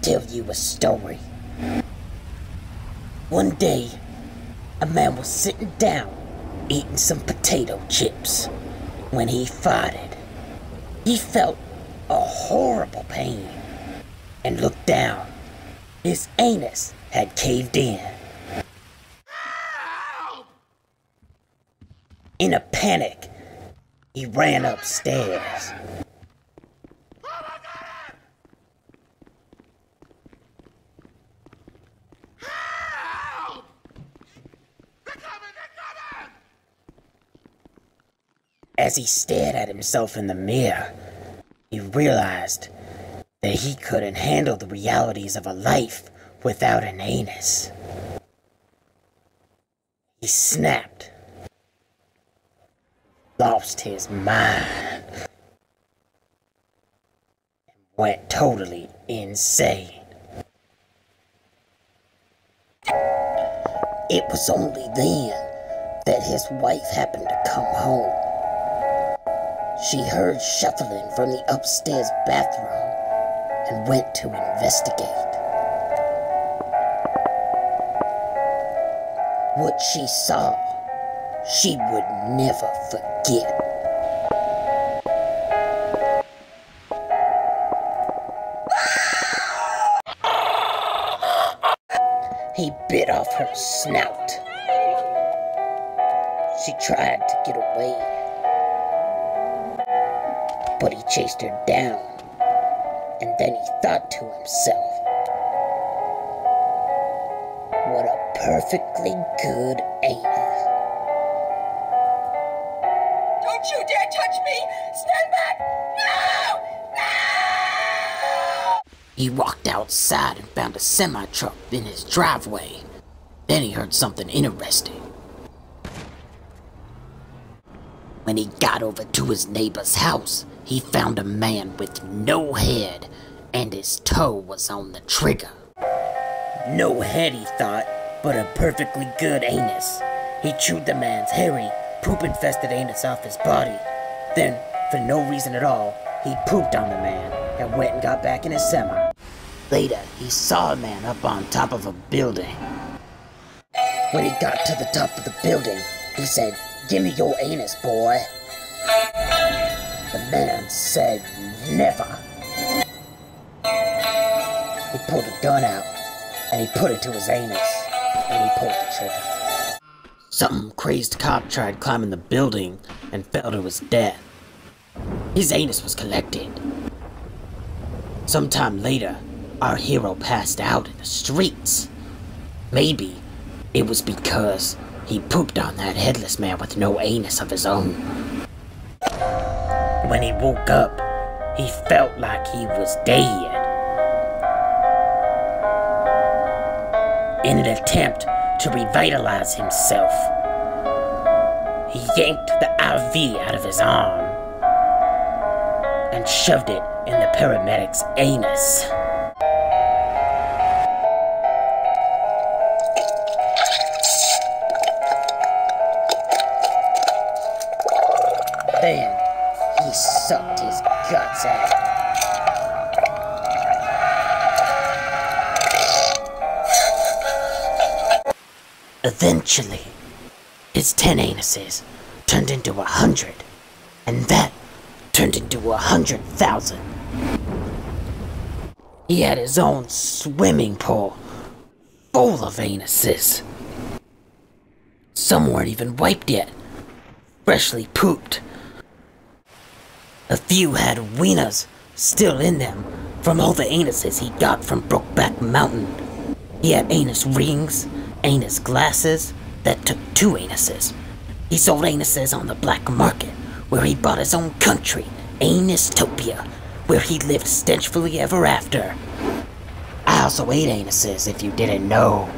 tell you a story. One day, a man was sitting down eating some potato chips. When he farted, he felt a horrible pain and looked down. His anus had caved in. In a panic, he ran upstairs. As he stared at himself in the mirror, he realized that he couldn't handle the realities of a life without an anus. He snapped, lost his mind, and went totally insane. It was only then that his wife happened to come home. She heard shuffling from the upstairs bathroom and went to investigate. What she saw, she would never forget. He bit off her snout. She tried to get away, but he chased her down, and then he thought to himself, what a perfectly good anus. Don't you dare touch me! Stand back! No! No! He walked outside and found a semi-truck in his driveway. Then he heard something interesting. When he got over to his neighbor's house, he found a man with no head, and his toe was on the trigger. No head, he thought, but a perfectly good anus. He chewed the man's hairy, poop-infested anus off his body. Then, for no reason at all, he pooped on the man and went and got back in his semi. Later, he saw a man up on top of a building. When he got to the top of the building, he said, "Give me your anus, boy." The man said, "Never." He pulled a gun out, and he put it to his anus, and he pulled the trigger. Some crazed cop tried climbing the building and fell to his death. His anus was collected. Sometime later, our hero passed out in the streets. Maybe it was because he pooped on that headless man with no anus of his own. When he woke up, he felt like he was dead. In an attempt to revitalize himself, he yanked the IV out of his arm and shoved it in the paramedic's anus. Then he sucked his guts out. Eventually, his 10 anuses turned into 100, and that turned into 100,000. He had his own swimming pool full of anuses. Some weren't even wiped yet, freshly pooped. A few had wieners still in them from all the anuses he got from Brokeback Mountain. He had anus rings, anus glasses that took 2 anuses. He sold anuses on the black market, where he bought his own country, Anustopia, where he lived stenchfully ever after. I also ate anuses, if you didn't know.